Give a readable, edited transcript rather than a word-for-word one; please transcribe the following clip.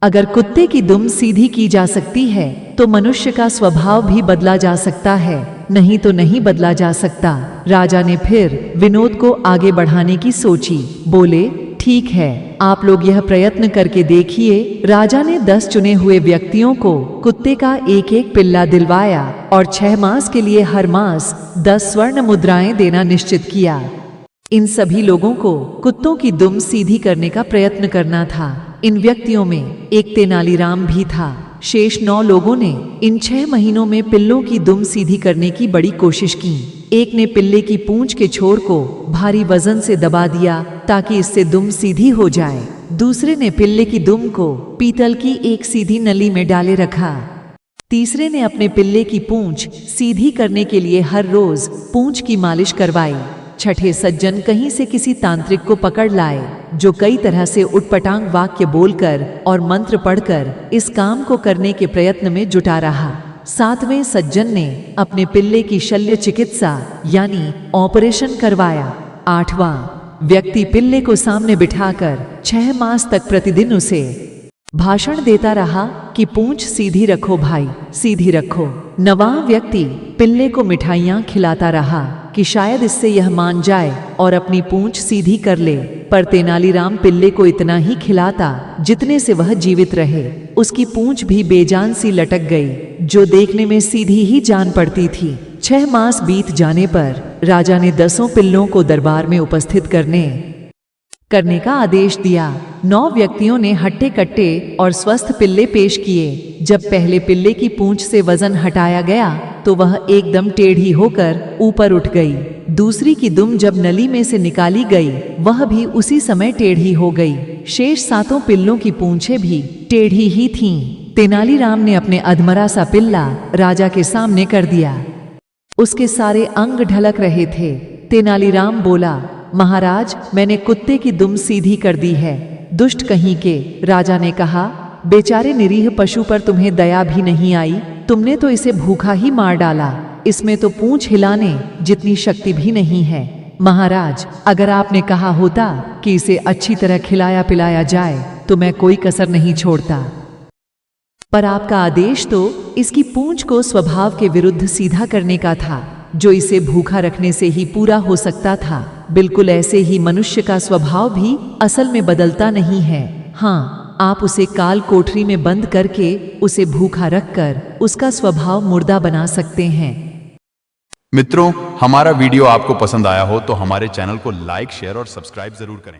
अगर कुत्ते की दुम सीधी की जा सकती है तो मनुष्य का स्वभाव भी बदला जा सकता है, नहीं तो नहीं बदला जा सकता। राजा ने फिर विनोद को आगे बढ़ाने की सोची। बोले, ठीक है, आप लोग यह प्रयत्न करके देखिए। राजा ने 10 चुने हुए व्यक्तियों को कुत्ते का एक एक पिल्ला दिलवाया और 6 मास के लिए हर मास 10 स्वर्ण मुद्राएं देना निश्चित किया। इन सभी लोगों को कुत्तों की दुम सीधी करने का प्रयत्न करना था। इन व्यक्तियों में एक तेनालीराम भी था। शेष 9 लोगों ने इन 6 महीनों में पिल्लों की दुम सीधी करने की बड़ी कोशिश की। एक ने पिल्ले की पूंछ के छोर को भारी वजन से दबा दिया ताकि इससे दुम सीधी हो जाए। दूसरे ने पिल्ले की दुम को पीतल की एक सीधी नली में डाले रखा। तीसरे ने अपने पिल्ले की पूंछ सीधी करने के लिए हर रोज पूंछ की मालिश करवाई। छठे सज्जन कहीं से किसी तांत्रिक को पकड़ लाए जो कई तरह से उटपटांग वाक्य बोलकर और मंत्र पढ़कर इस काम को करने के प्रयत्न में जुटा रहा। 7वें सज्जन ने अपने पिल्ले की शल्य चिकित्सा यानी ऑपरेशन करवाया। 8वां व्यक्ति पिल्ले को सामने बिठाकर 6 मास तक प्रतिदिन उसे भाषण देता रहा कि पूंछ सीधी रखो भाई, सीधी रखो। 9वां व्यक्ति पिल्ले को मिठाइयां खिलाता रहा कि शायद इससे यह मान जाए और अपनी पूंछ सीधी कर ले। पर तेनालीराम पिल्ले को इतना ही खिलाता जितने से वह जीवित रहे। उसकी पूंछ भी बेजान सी लटक गई, जो देखने में सीधी ही जान पड़ती थी। 6 मास बीत जाने पर राजा ने 10 पिल्लों को दरबार में उपस्थित करने का आदेश दिया। 9 व्यक्तियों ने हट्टे कट्टे और स्वस्थ पिल्ले पेश किए। जब पहले पिल्ले की पूंछ से वजन हटाया गया तो वह एकदम टेढ़ी होकर ऊपर उठ गई। दूसरी की दुम जब नली में से निकाली गई वह भी उसी समय टेढ़ी हो गई। शेष 7 पिल्लों की पूंछें भी टेढ़ी ही थीं। तेनालीराम ने अपने अधमरा सा पिल्ला राजा के सामने कर दिया। उसके सारे अंग ढलक रहे थे। तेनालीराम बोला, महाराज, मैंने कुत्ते की दुम सीधी कर दी है। दुष्ट कहीं के। राजा ने कहा, बेचारे निरीह पशु पर तुम्हें दया भी नहीं आई। तुमने तो इसे भूखा ही मार डाला। इसमें तो पूंछ हिलाने जितनी शक्ति भी नहीं है। महाराज, अगर आपने कहा होता कि इसे अच्छी तरह खिलाया पिलाया जाए तो मैं कोई कसर नहीं छोड़ता। पर आपका आदेश तो इसकी पूंछ को स्वभाव के विरुद्ध सीधा करने का था, जो इसे भूखा रखने से ही पूरा हो सकता था। बिल्कुल ऐसे ही मनुष्य का स्वभाव भी असल में बदलता नहीं है। हाँ, आप उसे काल कोठरी में बंद करके उसे भूखा रखकर उसका स्वभाव मुर्दा बना सकते हैं। मित्रों, हमारा वीडियो आपको पसंद आया हो तो हमारे चैनल को लाइक, शेयर और सब्सक्राइब जरूर करें।